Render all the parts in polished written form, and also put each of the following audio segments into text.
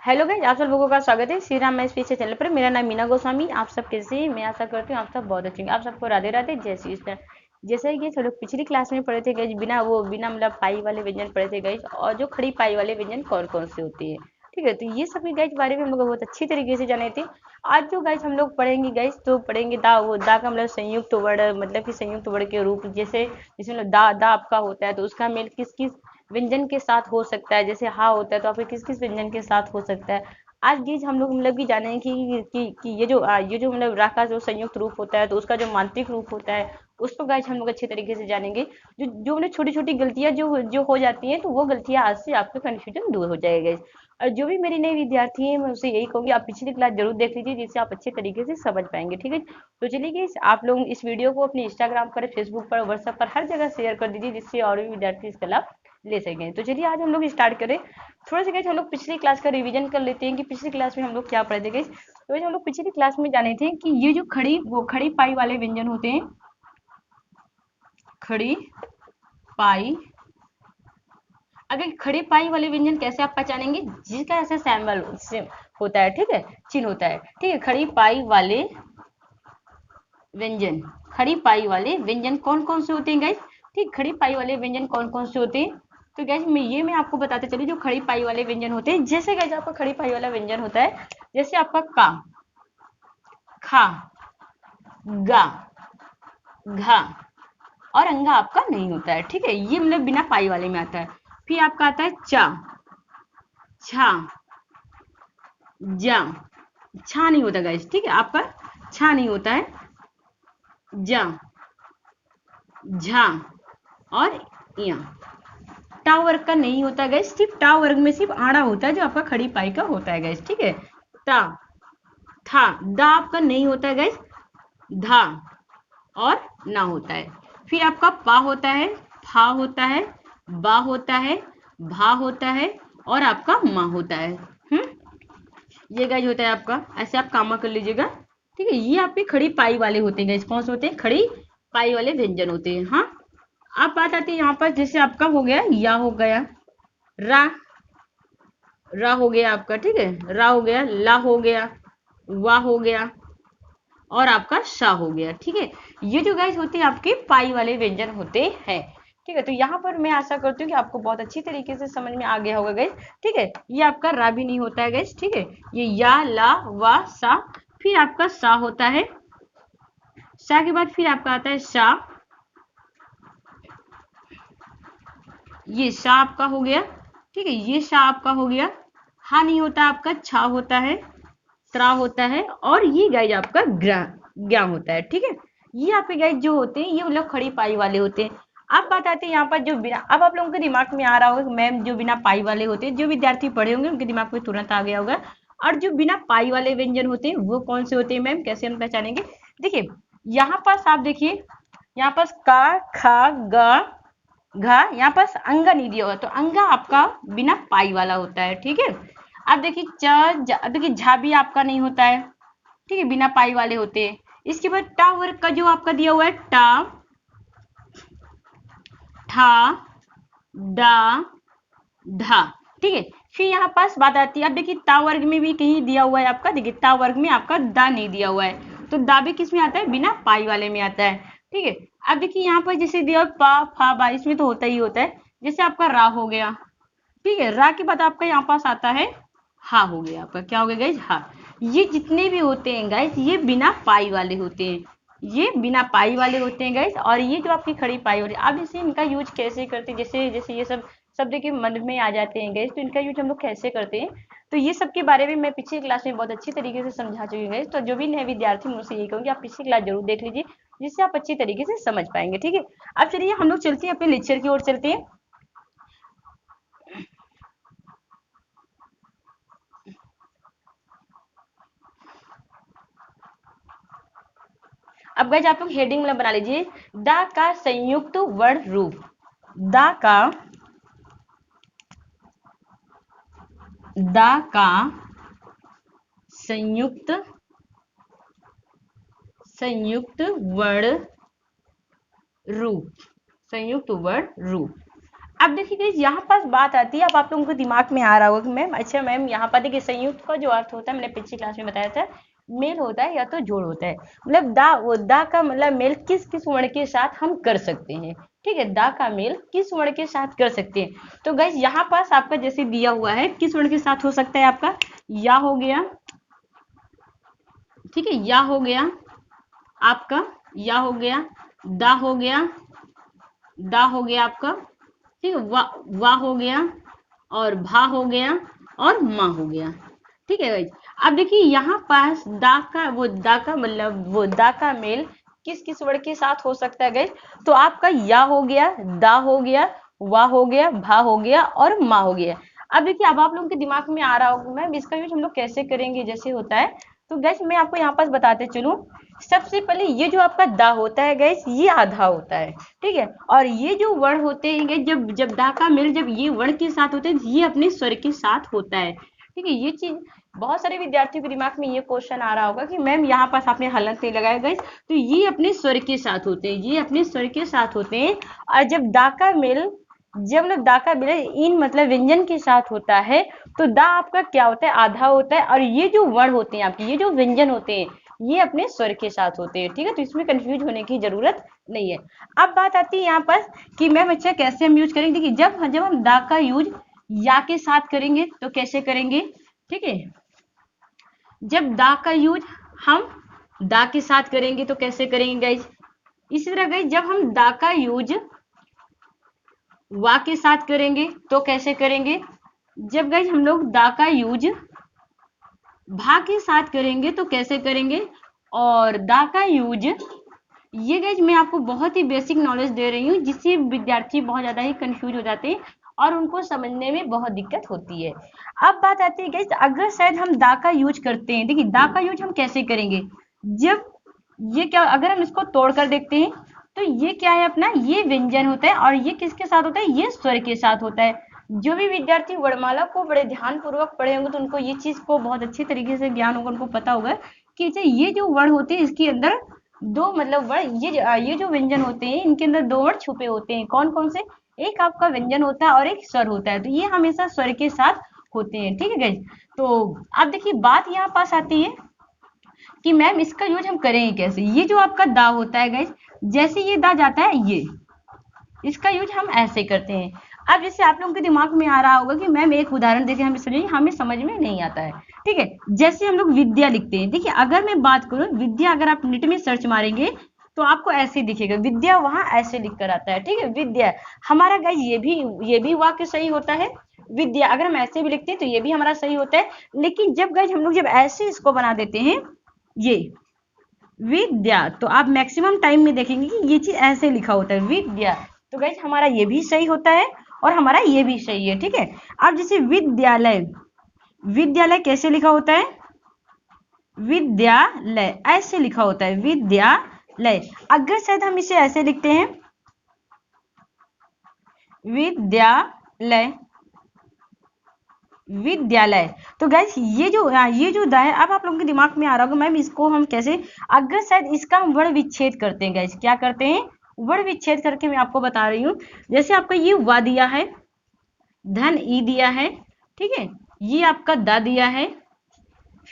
Hello guys, आप सब लोगों का स्वागत है श्री राम मैथ पीछे चैनल पर। मेरा नाम मीना गोस्वामी। आप सब कैसे हैं? मैं आशा करती हूँ आप सब बहुत अच्छे होंगे। आप सबको राधे राधे, जय श्री कृष्ण। जैसे कि हम लोग पिछली क्लास में पढ़े थे गाइस, बिना मतलब पाई वाले व्यंजन पढ़े थे गाइस, और जो खड़ी पाई वाले व्यंजन कौन कौन से होते हैं। ठीक है, तो ये सभी गाइस बारे में हम लोग बहुत अच्छी तरीके से जाने थे। आज जो गाइस हम लोग पढ़ेंगे गाइस, तो पढ़ेंगे दा का मतलब संयुक्त वर्ड, मतलब कि संयुक्त वर्ड के रूप। जैसे जैसे मतलब दा आपका होता है तो उसका मेल किस किस व्यंजन के साथ हो सकता है। जैसे हा होता है तो आपके किस किस व्यंजन के साथ हो सकता है। आज चीज हम लोग मतलब कि जाने कि ये जो मतलब रा का जो संयुक्त रूप होता है तो उसका जो मांत्रिक रूप होता है उसको गाइस हम लोग अच्छे तरीके से जानेंगे। जो मतलब छोटी छोटी गलतियां जो जो हो जाती हैं, तो वो गलतियां आज से आपका कंफ्यूजन दूर हो जाएगा गाइस। और जो भी मेरी नई विद्यार्थी हैं, मैं उसे यही कहूंगी आप पिछली क्लास जरूर देख लीजिए, जिससे आप अच्छे तरीके से समझ पाएंगे। ठीक है, तो चलिए गाइस, आप लोग इस वीडियो को अपने इंस्टाग्राम पर, फेसबुक पर, व्हाट्सएप पर हर जगह शेयर कर दीजिए, जिससे और भी विद्यार्थी इसका लाभ ले सकें। तो चलिए आज हम लोग स्टार्ट करें। थोड़ा सा गाइस हम लोग पिछली क्लास का रिवीजन कर लेते हैं कि पिछली क्लास में हम लोग क्या पढ़े थे गाइस। तो हम लोग पिछली क्लास में जाने थे कि ये जो खड़ी पाई वाले व्यंजन होते हैं, खड़ी पाई। अगर खड़े पाई वाले व्यंजन कैसे आप पहचानेंगे? जिसका ऐसा सैम्बल होता है, ठीक है, चिन्ह होता है। ठीक है, खड़ी पाई वाले व्यंजन, खड़ी पाई वाले व्यंजन कौन कौन से होते हैं गाइस? ठीक, खड़ी पाई वाले व्यंजन कौन कौन से होते हैं? तो गाइस मैं आपको बताते चलूं जो खड़ी पाई वाले व्यंजन होते हैं। जैसे गाइस आपका खड़ी पाई वाला व्यंजन होता है, जैसे आपका का, खा, गा, घा और अंगा आपका नहीं होता है। ठीक है, ये मतलब बिना पाई वाले में आता है। फिर आपका आता है चा, छा, जा। छा नहीं होता गाइस, ठीक है, आपका छा नहीं होता है। जा, झा और या। टा वर्ग का नहीं होता गैस, सिर्फ टा वर्ग में सिर्फ आड़ा होता है, जो आपका खड़ी पाई का होता है गैस। ठीक है, ता, था, दा आपका नहीं होता है गैस, धा और ना होता है। फिर आपका पा होता है, फा होता है, बा होता है, भा होता है और आपका मा होता है। ये गाइस होता है आपका, ऐसे आप कामा कर लीजिएगा। ठीक है, ये आपके खड़ी पाई वाले होते हैं गाइस। कौन से होते हैं? खड़ी पाई वाले व्यंजन होते हैं। हाँ, अब बात आती है यहाँ पर, जैसे आपका हो गया या, हो गया रा, रा हो गया आपका, ठीक है, रा हो गया, ला हो गया, वा हो गया और आपका शा हो गया। ठीक है, ये जो गाइस होते हैं आपके पाई वाले व्यंजन होते हैं। ठीक है, तो यहाँ पर मैं आशा करती हूँ कि आपको बहुत अच्छी तरीके से समझ में आ गया होगा गाइस। ठीक है, ये आपका रा भी नहीं होता है गाइस। ठीक है, ये या, ला, वा, सा। फिर आपका सा होता है, सा के बाद फिर आपका आता है शा। ये शा आपका हो गया, ठीक है, ये शा आपका हो गया। हा नहीं होता आपका, छा होता है, त्रा होता है और ये गाइज आपका ग्रा होता है। ठीक है, ये आपके गाइज जो होते हैं, ये मतलब खड़ी पाई वाले होते हैं। अब बात आती है यहाँ पर जो बिना, अब आप लोगों के दिमाग में आ रहा होगा मैम जो बिना पाई वाले होते हैं, जो विद्यार्थी पढ़े होंगे उनके दिमाग में तुरंत आ गया होगा। और जो बिना पाई वाले व्यंजन होते हैं वो कौन से होते हैं मैम, कैसे हम पहचानेंगे? देखिए, यहाँ पास आप देखिए, यहाँ पास का, खा, गा, घा, यहाँ पास अंगा नहीं दिया हुआ, तो अंगा आपका बिना पाई वाला होता है। ठीक है, अब देखिए देखिए झा भी आपका नहीं होता है, ठीक है, बिना पाई वाले होते हैं। इसके बाद टा वर्ग का जो आपका दिया हुआ है, टा, ठा, डा, धा। ठीक है, फिर यहाँ पास बात आती है, अब देखिए ता वर्ग में भी कहीं दिया हुआ है आपका, देखिए ता वर्ग में आपका दा नहीं दिया हुआ है, तो दा भी किस में आता है? बिना पाई वाले में आता है। ठीक है, अब देखिए यहाँ पर जैसे दिया पा, फा, बा, इसमें तो होता ही होता है। जैसे आपका रा हो गया, ठीक है, रा के बाद आपका यहाँ पास आता है हा हो गया, आपका क्या हो गया गाइज? हा। ये जितने भी होते हैं गाइज, ये बिना पाई वाले होते हैं, ये बिना पाई वाले होते हैं गाइज। और ये जो आपकी खड़ी पाई वाली, अब इसे इनका यूज कैसे करते हैं? जैसे जैसे ये सब सब देखिए मन में आ जाते हैं गाइज, तो इनका यूज हम लोग कैसे करते हैं, तो ये सब के बारे में मैं पिछली क्लास में बहुत अच्छी तरीके से समझा चुकी हूँ गाइज। तो जो भी नए विद्यार्थी, मुझसे यही कहूँगी आप पिछली क्लास जरूर देख लीजिए, जिससे आप अच्छी तरीके से समझ पाएंगे। ठीक है, अब चलिए हम लोग चलते हैं अपने लेक्चर की ओर चलते हैं। अब गाइज आप लोग हेडिंग में बना लीजिए, द का संयुक्त वर्ण रूप। द का संयुक्त वर्ण रूप, संयुक्त वर्ण रूप। अब देखिए गाइस यहाँ पास बात आती है, अब आप लोगों को दिमाग में आ रहा होगा कि मैम अच्छा मैम यहाँ पर देखिए संयुक्त का जो अर्थ होता है मैंने पिछली क्लास में बताया था, मेल होता है या तो जोड़ होता है। मतलब दा, वो दा का मतलब मेल किस किस वर्ण के साथ हम कर सकते हैं, ठीक है, दा का मेल किस वर्ण के साथ कर सकते हैं। तो गाइस यहाँ पास आपका जैसे दिया हुआ है किस वर्ण के साथ हो सकता है, आपका या हो गया, ठीक है, या हो गया आपका, या हो गया, दा हो गया, दा हो गया आपका, ठीक है, वा हो गया, और भा हो गया, और मा हो गया, ठीक है गाइज। अब देखिए यहाँ पास दा का वो दा का मतलब वो दा का मेल किस किस वर्ण के साथ हो सकता है गाइज, तो आपका या हो गया, दा हो गया, वा हो गया, भा हो गया, और मा हो गया। अब देखिए अब आप लोगों के दिमाग में आ रहा होगा मैम इसका यूज हम लोग कैसे करेंगे, जैसे होता है, तो गैस मैं आपको यहाँ पास बताते चलूं। सबसे पहले ये जो आपका दा होता है गैस ये आधा होता है, ठीक है, और ये जो वर्ण होते हैं गैस जब जब दा का मेल जब ये वर्ण के साथ होते हैं ये अपने स्वर के साथ होता है, ठीक है। ये चीज बहुत सारे विद्यार्थियों के दिमाग में ये क्वेश्चन आ रहा होगा कि मैम यहाँ पास आपने हलंत नहीं लगाया गैस, तो ये अपने स्वर के साथ होते हैं, ये अपने स्वर के साथ होते हैं। और जब दा का मेल जब मतलब दा का मेल इन मतलब व्यंजन के साथ होता है तो दा आपका क्या होता है, आधा होता है, और ये जो वर्ण होते हैं आपके ये जो व्यंजन होते हैं ये अपने स्वर के साथ होते हैं, ठीक है, तो इसमें कंफ्यूज होने की जरूरत नहीं है। अब बात आती है यहाँ पर कि मैम अच्छा कैसे हम यूज करेंगे, देखिए जब जब हम दा का यूज या के साथ करेंगे तो कैसे करेंगे, ठीक है, जब दा का यूज हम दा के साथ करेंगे तो कैसे करेंगे गाइज, इसी तरह गाइज जब हम दा का यूज वा के साथ करेंगे तो कैसे करेंगे, जब गाइज हम लोग दा का यूज भा के साथ करेंगे तो कैसे करेंगे, और दा का यूज, ये गाइज मैं आपको बहुत ही बेसिक नॉलेज दे रही हूँ जिससे विद्यार्थी बहुत ज्यादा ही कंफ्यूज हो जाते हैं और उनको समझने में बहुत दिक्कत होती है। अब बात आती है गाइज अगर शायद हम दा का यूज करते हैं, देखिए दा का यूज हम कैसे करेंगे, जब ये क्या अगर हम इसको तोड़ कर देखते हैं तो ये क्या है अपना, ये व्यंजन होता है और ये किसके साथ होता है, ये स्वर के साथ होता है। जो भी विद्यार्थी वर्णमाला को बड़े ध्यान पूर्वक पढ़े होंगे तो उनको ये चीज को बहुत अच्छे तरीके से ज्ञान होगा, उनको पता होगा कि ये जो वर्ण होते हैं इसके अंदर दो मतलब वर्ण ये जो व्यंजन होते हैं इनके अंदर दो वर्ण छुपे होते हैं, कौन कौन से, एक आपका व्यंजन होता है और एक स्वर होता है, तो ये हमेशा स्वर के साथ होते हैं, ठीक है गाइस। तो अब देखिए बात यहाँ पास आती है कि मैम इसका यूज हम करेंगे कैसे, ये जो आपका दा होता है गाइस जैसे ये दा जाता है ये इसका यूज हम ऐसे करते हैं। अब जैसे आप लोगों के दिमाग में आ रहा होगा कि मैम एक उदाहरण देके हमें समझिए, हमें समझ में नहीं आता है, ठीक है, जैसे हम लोग विद्या लिखते हैं, देखिए अगर मैं बात करूं विद्या अगर आप नेट में सर्च मारेंगे तो आपको ऐसे दिखेगा विद्या, वहां ऐसे लिख कर आता है, ठीक है, विद्या हमारा गाइस ये भी वाक्य सही होता है, विद्या अगर हम ऐसे भी लिखते हैं तो ये भी हमारा सही होता है, लेकिन जब गाइस हम लोग जब ऐसे इसको बना देते हैं ये विद्या, तो आप मैक्सिमम टाइम में देखेंगे कि ये चीज ऐसे लिखा होता है विद्या, तो गाइस हमारा ये भी सही होता है और हमारा ये भी सही है, ठीक है। अब जैसे विद्यालय, विद्यालय कैसे लिखा होता है, विद्यालय ऐसे लिखा होता है विद्यालय, अगर शायद हम इसे ऐसे लिखते हैं विद्यालय विद्यालय, तो गैस ये जो दा है, अब आप लोगों के दिमाग में आ रहा होगा मैम इसको हम कैसे, अगर शायद इसका हम वर्ण विच्छेद करते हैं गैस, क्या करते हैं, वर्ण विच्छेद करके मैं आपको बता रही हूँ। जैसे आपका ये वा दिया है, धन ई दिया है, ठीक है, ये आपका दा दिया है,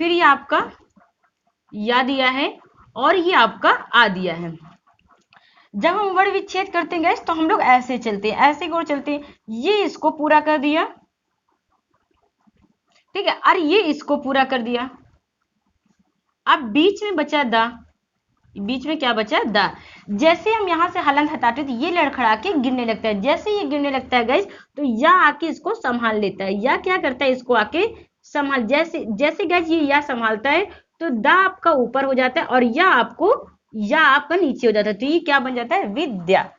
फिर ये आपका या दिया है और ये आपका आ दिया है। जब हम वर्ण विच्छेद करते हैं गैस तो हम लोग ऐसे चलते हैं, ऐसे गोल चलते हैं, ये इसको पूरा कर दिया, ठीक है, और ये इसको पूरा कर दिया, अब बीच में बचा दा, बीच में क्या बचा दा, जैसे हम यहाँ से हलंत हटाते तो ये लड़खड़ा के गिरने लगता है, जैसे ये गिरने लगता है गाइस तो या आके इसको संभाल लेता है, या क्या करता है इसको आके संभाल, जैसे जैसे गाइस ये या संभालता है तो दा आपका ऊपर हो जाता है और या आपका नीचे हो जाता है, तो ये क्या बन जाता है विद्या।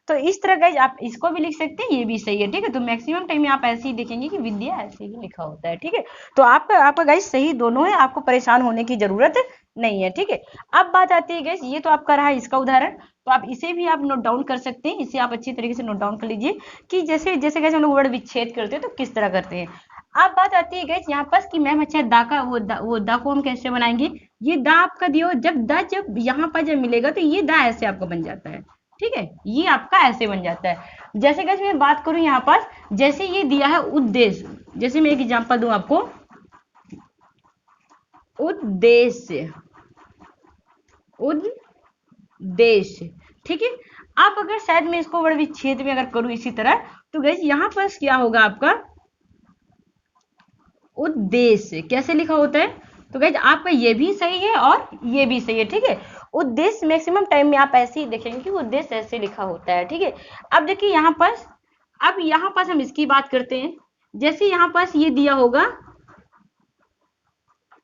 तो इस तरह गाइस आप इसको भी लिख सकते हैं, ये भी सही है, ठीक है, तो मैक्सिमम टाइम में आप ऐसे ही देखेंगे कि विद्या ऐसे ही लिखा होता है, ठीक है, तो आपका गाइस सही दोनों है, आपको परेशान होने की जरूरत नहीं है, ठीक है। अब बात आती है गाइस ये तो आपका रहा इसका उदाहरण, तो आप इसे भी आप नोट डाउन कर सकते हैं, इसे आप अच्छी तरीके से नोट डाउन कर लीजिए कि जैसे जैसे गाइस हम लोग वर्ण विच्छेद करते हैं तो किस तरह करते हैं। अब बात आती है गाइस यहाँ पास कि मैम अच्छा दा का वो दा को हम कैसे बनाएंगे, ये दा आपका दियो, जब यहाँ पर जब मिलेगा तो ये दा ऐसे आपका बन जाता है, ठीक है, ये आपका ऐसे बन जाता है। जैसे गाइस मैं बात करूं यहाँ पर, जैसे ये दिया है उद्देश्य, जैसे मैं एक एग्जांपल दूं आपको, उद्देश्य, उद्देश्य, ठीक है। आप अगर शायद मैं इसको बड़े विच्छेद में अगर करूं इसी तरह, तो गाइस यहाँ पर क्या होगा आपका उद्देश्य, कैसे लिखा होता है, तो गाइस आपका ये भी सही है और ये भी सही है, ठीक है। उद्देश्य मैक्सिमम टाइम में आप ऐसे ही देखेंगे कि उद्देश्य ऐसे लिखा होता है, ठीक है। अब देखिए यहाँ पर, अब यहाँ पर हम इसकी बात करते हैं, जैसे यहाँ पर ये दिया होगा,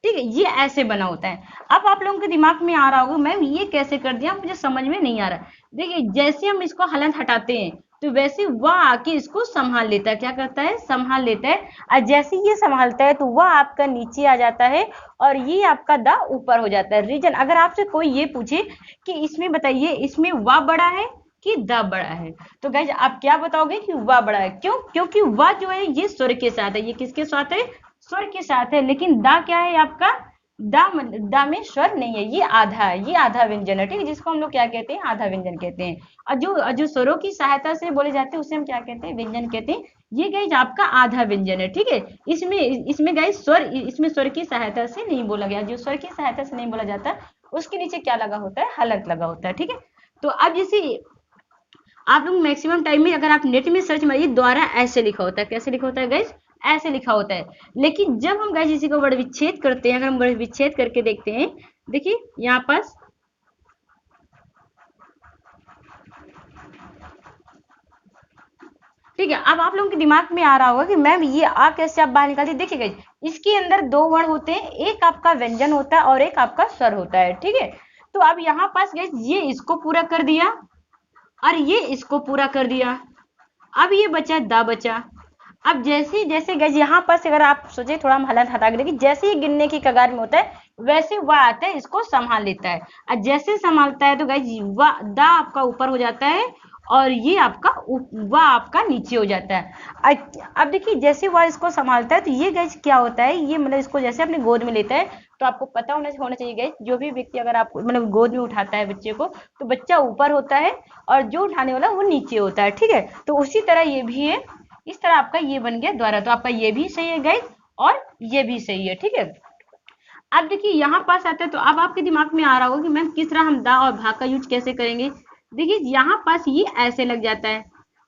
ठीक है, ये ऐसे बना होता है। अब आप लोगों के दिमाग में आ रहा होगा मैम ये कैसे कर दिया, मुझे समझ में नहीं आ रहा। देखिए जैसे हम इसको हलंत हटाते हैं तो वैसे वह आके इसको संभाल लेता है, क्या करता है, संभाल लेता है। और जैसे ये संभालता है तो वह आपका नीचे आ जाता है और ये आपका दा ऊपर हो जाता है। रीजन, अगर आपसे कोई ये पूछे कि इसमें बताइए इसमें वह बड़ा है कि द बड़ा है, तो गाइज आप क्या बताओगे कि वह बड़ा है। क्यों? क्योंकि वह जो है ये स्वर के साथ है, ये किसके साथ है, स्वर के साथ है। लेकिन दा क्या है आपका, दा में स्वर नहीं है, ये आधा है, ये आधा व्यंजन है, ठीक है, जिसको हम लोग क्या कहते हैं, आधा व्यंजन कहते हैं। और जो स्वरों की सहायता से बोले जाते हैं उसे हम क्या कहते हैं, व्यंजन कहते हैं। ये गाइज आपका आधा व्यंजन है, ठीक है। इसमें गाइज स्वर, इसमें स्वर की सहायता से नहीं बोला गया, जो स्वर की सहायता से नहीं बोला जाता उसके नीचे क्या लगा होता है, हलंत लगा होता है, ठीक है। तो अब जैसे आप लोग मैक्सिमम टाइम में अगर आप नेट में सर्च मारिए, द्वारा ऐसे लिखा होता है, कैसे लिखा होता है गाइज, ऐसे लिखा होता है। लेकिन जब हम गाइज इसी को वर्ण विच्छेद करते हैं, अगर हम वर्ण विच्छेद करके देखते हैं, देखिए यहाँ पास ठीक है। अब आप लोगों के दिमाग में आ रहा होगा कि मैम ये आ कैसे आप बाहर निकालते, देखिए गाइज इसके अंदर दो वर्ण होते हैं, एक आपका व्यंजन होता है और एक आपका स्वर होता है, ठीक है। तो अब यहाँ पास गाइज ये इसको पूरा कर दिया और ये इसको पूरा कर दिया, अब ये बचा दा बचा। अब जैसे जैसे गाइज यहाँ पर अगर आप सोचे, थोड़ा हम हलंत हटा के देखिए, जैसे ही गिनने की कगार में होता है वैसे वह आता है इसको संभाल लेता है, और जैसे संभालता है तो गाइज वह दा आपका ऊपर हो जाता है और ये आपका वह आपका नीचे हो जाता है। अब देखिए जैसे वह इसको संभालता है तो ये गाइज क्या होता है, ये मतलब इसको जैसे अपने गोद में लेता है, तो आपको पता होना चाहिए गाइज, जो भी व्यक्ति अगर आप मतलब गोद में उठाता है बच्चे को, तो बच्चा ऊपर होता है और जो उठाने वाला वो नीचे होता है, ठीक है। तो उसी तरह ये भी है, इस तरह आपका ये बन गया द्वारा, तो आपका ये भी सही है गाइज और ये भी सही है, ठीक है। अब देखिए यहाँ पास आता है, तो अब आपके दिमाग में आ रहा होगा कि मैम किस तरह हम दा और भा का यूज कैसे करेंगे। देखिए यहाँ पास ये ऐसे लग जाता है,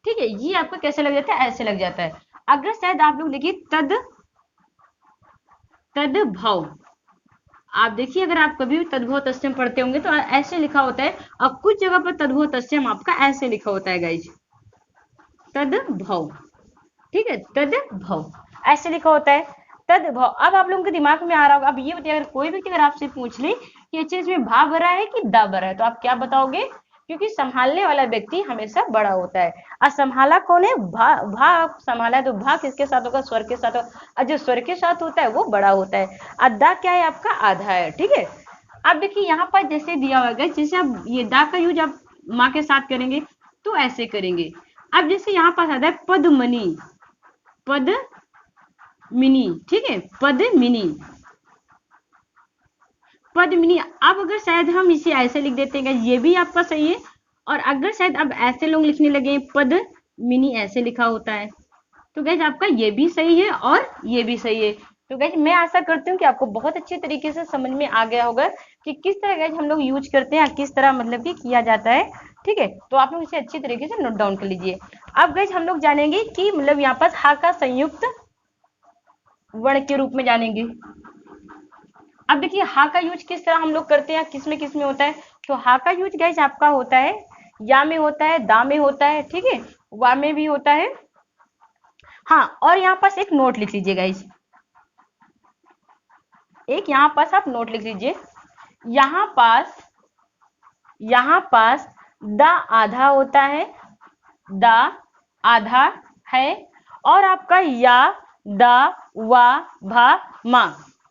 ठीक है, ये आपका कैसे लग जाता है, ऐसे लग जाता है। अगर शायद आप लोग देखिए तद्भव, आप देखिए अगर आप कभी भी तद्भव तस्सम पढ़ते होंगे तो ऐसे लिखा होता है, और कुछ जगह पर तद्भव तस्सम आपका ऐसे लिखा होता है गाइज, तद्भव, ठीक है, तद्भव ऐसे लिखा होता है, तद्भव। अब आप लोगों के दिमाग में आ रहा होगा, अब ये बताइए, अगर कोई व्यक्ति अगर आपसे पूछ ले कि अच्छा इसमें भा भरा है कि दा भरा है, तो आप क्या बताओगे, क्योंकि संभालने वाला व्यक्ति हमेशा बड़ा होता है, और संभाला कौन है, भा संभाला है, तो भा किसके साथ होगा, स्वर के साथ होगा, और जो स्वर के साथ होता है वो बड़ा होता है, और दा क्या है आपका, आधा है, ठीक है। अब देखिए यहाँ पर जैसे दिया हुआ है, जैसे आप ये दा का यूज आप माँ के साथ करेंगे तो ऐसे करेंगे। अब जैसे यहाँ पास आता है पद्मिनी, पद्मिनी, ठीक है, पद्मिनी, पद्मिनी। अब अगर शायद हम इसे ऐसे लिख देते हैं, ये भी आपका सही है, और अगर शायद अब ऐसे लोग लिखने लगे पद्मिनी, ऐसे लिखा होता है, तो गैस आपका ये भी सही है और ये भी सही है। तो गैस मैं आशा करती हूँ कि आपको बहुत अच्छे तरीके से समझ में आ गया होगा कि किस तरह गैस हम लोग यूज करते हैं, किस तरह मतलब कि किया जाता है, ठीक है। तो आप लोग इसे अच्छी तरीके से नोट डाउन कर लीजिए। अब गैस हम लोग जानेंगे कि मतलब यहाँ पर हा का संयुक्त वर्ण के रूप में जानेंगे। अब देखिए हा का यूज किस तरह हम लोग करते हैं, किस में होता है, तो हा का यूज गाइस आपका होता है या में होता है, दा में होता है, ठीक है, वा में भी होता है। हाँ, और यहाँ पास एक नोट लिख लीजिए गाइस, एक यहाँ पास आप नोट लिख लीजिए, यहाँ पास दा आधा होता है, दा आधा है, और आपका या, दा, वा, भा, मा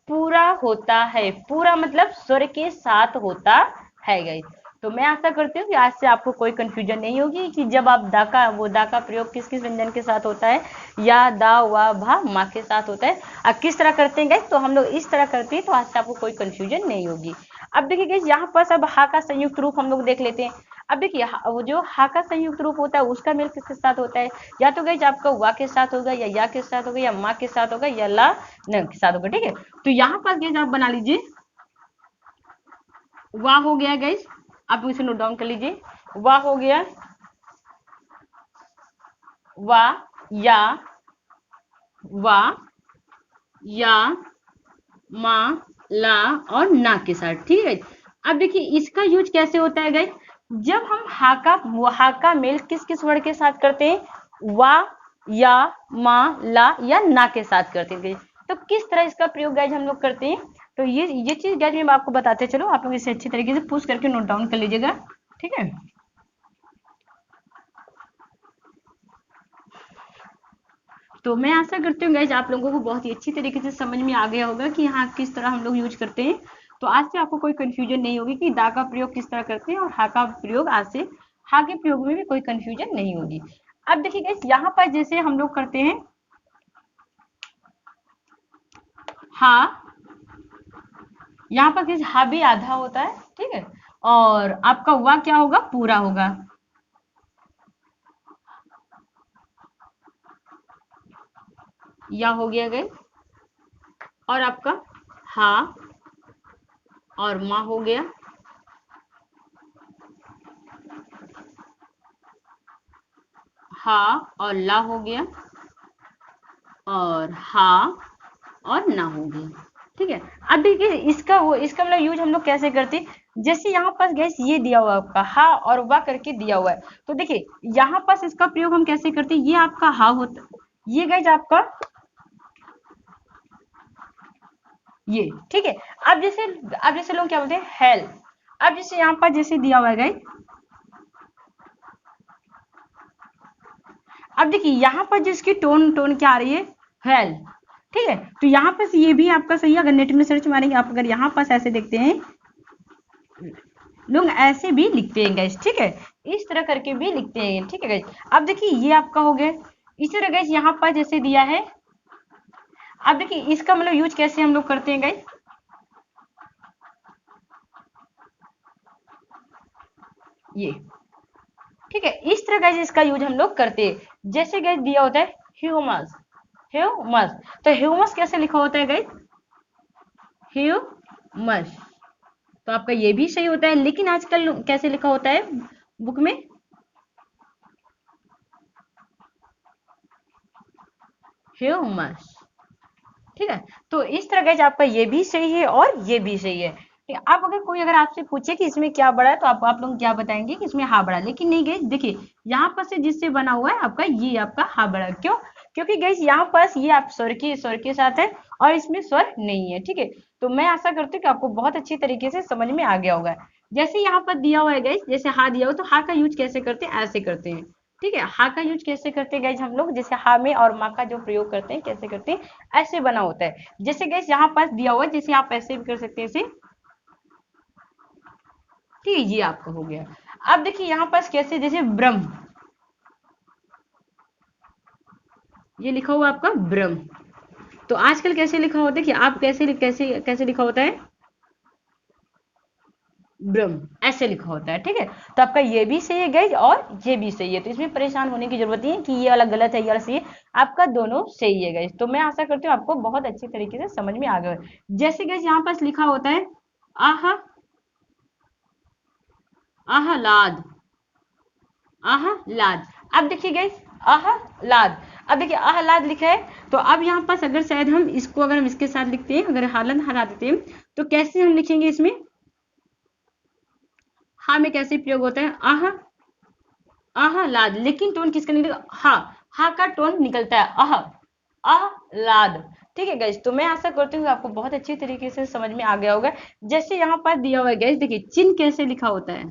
पूरा होता है, पूरा मतलब स्वर के साथ होता है गाइस। तो मैं आशा करती हूँ कि आज से आपको कोई कंफ्यूजन नहीं होगी कि जब आप दा का प्रयोग किस किस व्यंजन के साथ होता है, या, दा, वा, भा, मा के साथ होता है, अब किस तरह करते हैं गाइस, तो हम लोग इस तरह करते हैं, तो आज से आपको कोई कंफ्यूजन नहीं होगी। अब देखिए गाइस यहाँ पर सब हा का संयुक्त रूप हम लोग देख लेते हैं। अब देखिए वो जो हा का संयुक्त रूप होता है उसका मेल किसके साथ होता है, या तो गाइज आपका वा के साथ होगा, या के साथ होगा, या माँ के साथ होगा, या ला न के साथ होगा। ठीक है, तो यहाँ पर गाइज आप बना लीजिए वाह हो गया गाइज, आप इसे नोट डाउन कर लीजिए, वाह हो गया, वाह वा या मा ला और ना के साथ। ठीक है, अब देखिए इसका यूज कैसे होता है गाइस, जब हम हा का मेल किस किस वर्ड के साथ करते हैं, वा या मा ला या ना के साथ करते हैं। तो किस तरह इसका प्रयोग गाइस हम लोग करते हैं, तो ये चीज गाइस मैं आपको बताते चलो, आप लोग इसे अच्छी तरीके से पूछ करके नोट डाउन कर लीजिएगा। ठीक है, तो मैं आशा करती हूँ गाइज आप लोगों को बहुत ही अच्छी तरीके से समझ में आ गया होगा कि यहाँ किस तरह हम लोग यूज करते हैं। तो आज से आपको कोई कंफ्यूजन नहीं होगी कि दा का प्रयोग किस तरह करते हैं, और हा का प्रयोग आज से हा के प्रयोग में भी कोई कंफ्यूजन नहीं होगी। अब देखिए गाइज यहाँ पर जैसे हम लोग करते हैं हा, यहाँ पर किस हा भी आधा होता है। ठीक है, और आपका वा क्या होगा, पूरा होगा। या हो गया गए, और आपका हा और मा हो गया, हा और ला हो गया, और हा और ना हो गया। ठीक है, अब देखिए इसका मतलब यूज हम लोग कैसे करते हैं, जैसे यहाँ पास गैस ये दिया हुआ है आपका हा और वा करके दिया हुआ है, तो देखिए यहाँ पास इसका प्रयोग हम कैसे करते हैं, ये आपका हा होता, ये गैस आपका ये। ठीक है, अब जैसे लोग क्या बोलते हैं हेल, अब जैसे यहाँ पर जैसे दिया हुआ है गाइस, अब देखिए यहाँ पर जिसकी टोन टोन क्या आ रही है, हेल। ठीक है, तो यहाँ पर ये भी आपका सही है, अगर नेट में सर्च मारेंगे आप, अगर यहाँ पास ऐसे देखते हैं, लोग ऐसे भी लिखते हैं गाइस। ठीक है, इस तरह करके भी लिखते हैं। ठीक है गाइस, अब देखिए ये आपका हो गया, इसी तरह गाइस यहाँ पर जैसे दिया है, अब देखिए इसका मतलब यूज कैसे हम लोग करते हैं गाइस, ये। ठीक है, इस तरह गाइस इसका यूज हम लोग करते हैं। जैसे गाइस दिया होता है ह्यूमस, ह्यूमस, तो ह्यूमस कैसे लिखा होता है गाइस, ह्यूमस, तो आपका ये भी सही होता है, लेकिन आजकल कैसे लिखा होता है बुक में, ह्यूमस। ठीक है, तो इस तरह गाइस आपका ये भी सही है और ये भी सही है। आप अगर आपसे पूछे कि इसमें क्या बड़ा है, तो आप लोग क्या बताएंगे कि इसमें हा बड़ा, लेकिन नहीं गाइस, देखिए यहाँ पर से जिससे बना हुआ है आपका, ये आपका हा बड़ा, क्यों, क्योंकि गाइस यहाँ पास ये आप स्वर के साथ है और इसमें स्वर नहीं है। ठीक है, तो मैं आशा करती हूँ कि आपको बहुत अच्छी तरीके से समझ में आ गया होगा। जैसे यहाँ पर दिया हुआ है गाइस, जैसे हा दिया हुआ, तो हा का यूज कैसे करते हैं, ऐसे करते हैं। ठीक है, हा का यूज कैसे करते हैं गाइस हम लोग, जैसे हा में और माँ का जो प्रयोग करते हैं कैसे करते हैं, ऐसे बना होता है। जैसे गाइस यहाँ पास दिया हुआ है, जैसे आप ऐसे भी कर सकते हैं इसे। ठीक है, ये आपका हो गया। अब देखिए यहाँ पास कैसे, जैसे ब्रह्म, ये लिखा हुआ आपका ब्रह्म, तो आजकल कैसे लिखा होता है कि आप कैसे कैसे कैसे लिखा होता है, ब्रह्म, ऐसे लिखा होता है। ठीक है, तो आपका ये भी सही है गाइज और ये भी सही है, तो इसमें परेशान होने की जरूरत नहीं है कि ये वाला गलत है, ये वाला सही है, आपका दोनों सही है गाइज। तो मैं आशा करती हूँ आपको बहुत अच्छी तरीके से समझ में आ गया। जैसे गाइज यहाँ पास लिखा होता है आह, आहलाद, आहलाद, अब देखिए गाइज आहलाद, अब देखिए आहलाद लिखा है, तो अब यहाँ पास अगर शायद हम इसको अगर हम इसके साथ लिखते हैं, अगर हालन हरा देते हैं, तो कैसे हम लिखेंगे इसमें, हा में कैसे प्रयोग होता है, आह्लाद, लेकिन टोन किसका निकलेगा, हा का टोन निकलता है आह्लाद। ठीक है गाइस, तो मैं आशा करती हूँ आपको बहुत अच्छी तरीके से समझ में आ गया होगा। जैसे यहाँ पर दिया हुआ है गाइस, देखिए चिन्ह कैसे लिखा होता है,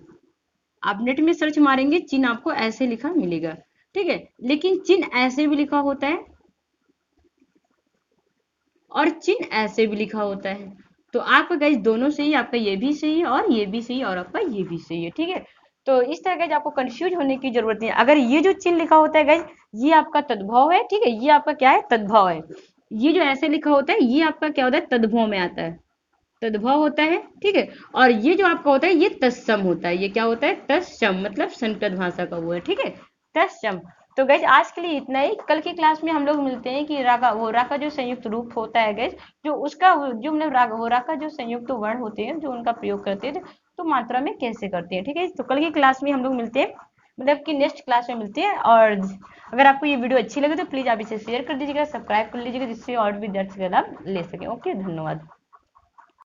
आप नेट में सर्च मारेंगे चिन्ह आपको ऐसे लिखा मिलेगा। ठीक है, लेकिन चिन्ह ऐसे भी लिखा होता है और चिन्ह ऐसे भी लिखा होता है, तो आपका गाइस दोनों सही है, आपका ये भी सही है और ये भी सही है और आपका ये भी सही है। ठीक है, तो इस तरह गाइस आपको कंफ्यूज होने की जरूरत नहीं है। अगर ये जो चिन्ह लिखा होता है गाइस, ये आपका तद्भव है। ठीक है, ये आपका क्या है, तद्भव है। ये जो ऐसे लिखा होता है, ये आपका क्या होता है, तद्भव में आता है। तद्भव होता है, ठीक है। और ये जो आपका होता है ये तत्सम होता है। ये क्या होता है? तत्सम, मतलब संस्कृत भाषा का वो है, ठीक है, तत्सम। तो गैस आज के लिए इतना ही। कल की क्लास में हम लोग मिलते हैं कि रागा हो रा का जो संयुक्त रूप होता है गैस, जो उसका जो मतलब राग हो रा का जो संयुक्त वर्ण होते हैं जो उनका प्रयोग करते हैं तो मात्रा में कैसे करते हैं, ठीक है। तो कल की क्लास में हम लोग मिलते हैं, मतलब कि नेक्स्ट क्लास में मिलते हैं। और अगर आपको ये वीडियो अच्छी लगे तो प्लीज आप इसे शेयर कर दीजिएगा, सब्सक्राइब कर लीजिएगा, जिससे और भी विद्यार्थी का लाभ ले सकें। ओके, धन्यवाद।